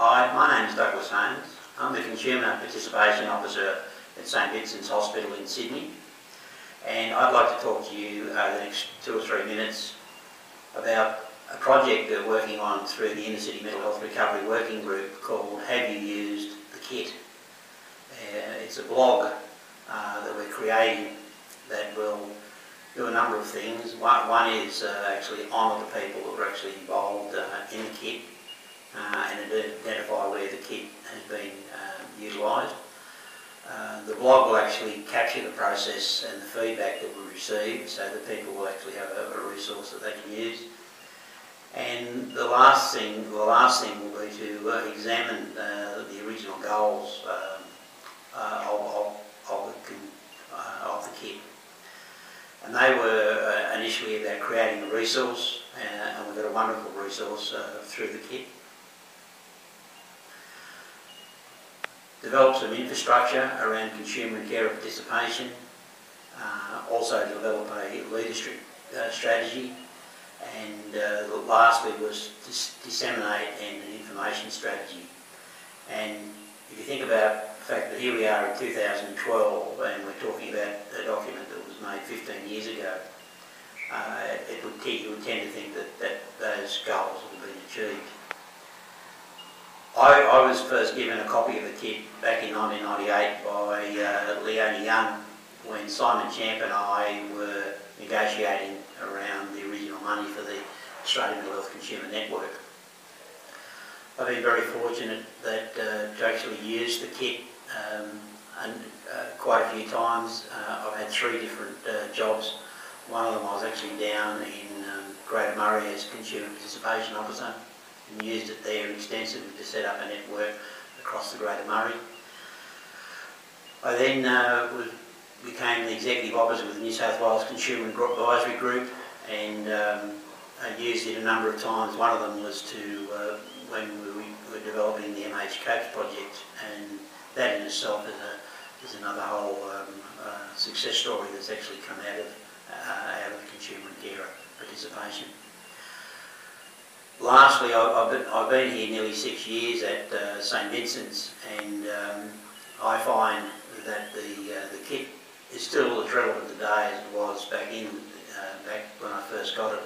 Hi, my name is Douglas Holmes. I'm the Consumer Participation Officer at St Vincent's Hospital in Sydney, and I'd like to talk to you over the next 2 or 3 minutes about a project that we're working on through the Inner City Mental Health Recovery Working Group called Have You Used the Kit? It's a blog that we're creating that will do a number of things. One is actually honour the people that were actually involved in the kit and identify where the kit has been utilised. The blog will actually capture the process and the feedback that we receive, so that people will actually have a resource that they can use. And the last thing will be to examine the original goals of the kit. And they were initially about creating a resource, and we've got a wonderful resource through the kit. Develop some infrastructure around consumer and carer participation. Also develop a leadership strategy, and lastly was disseminate an information strategy. And if you think about the fact that here we are in 2012 and we're talking about a document that was made 15 years ago, you would tend to think that those goals have been achieved. I was first given a copy of the kit back in 1998 by Leonie Young, when Simon Champ and I were negotiating around the original money for the Australian Mental Health Consumer Network. I've been very fortunate that to actually use the kit quite a few times. I've had 3 different jobs. One of them I was actually down in Greater Murray as Consumer Participation Officer, and used it there extensively to set up a network across the Greater Murray. I then became the Executive Officer with the New South Wales Consumer Advisory Group, and I used it a number of times. One of them was to when we were developing the MH Coach project, and that in itself is another whole success story that's actually come out of consumer and carer participation. Lastly, I've been here nearly 6 years at St Vincent's, and I find that the kit is still as relevant today as it was back when I first got it.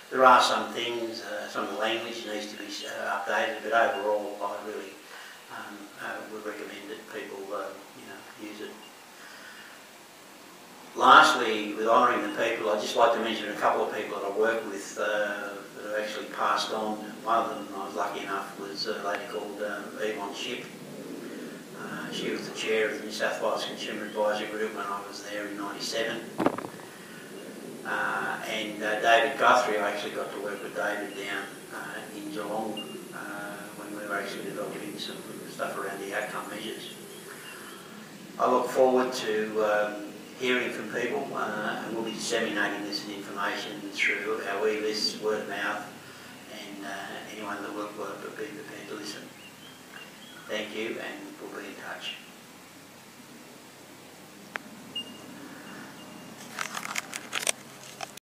There are some things, some of the language needs to be updated, but overall I really would recommend that people use it. Lastly, with honouring the people, I'd just like to mention a couple of people that I work with that have actually passed on. One of them I was lucky enough was a lady called Yvonne Shipp. She was the chair of the New South Wales Consumer Advisory Group when I was there in '97. And David Guthrie, I actually got to work with David down in Geelong when we were actually developing some stuff around the outcome measures. I look forward to hearing from people, and we'll be disseminating this information through our e-lists, word of mouth, and anyone that will be prepared to listen. Thank you, and we'll be in touch.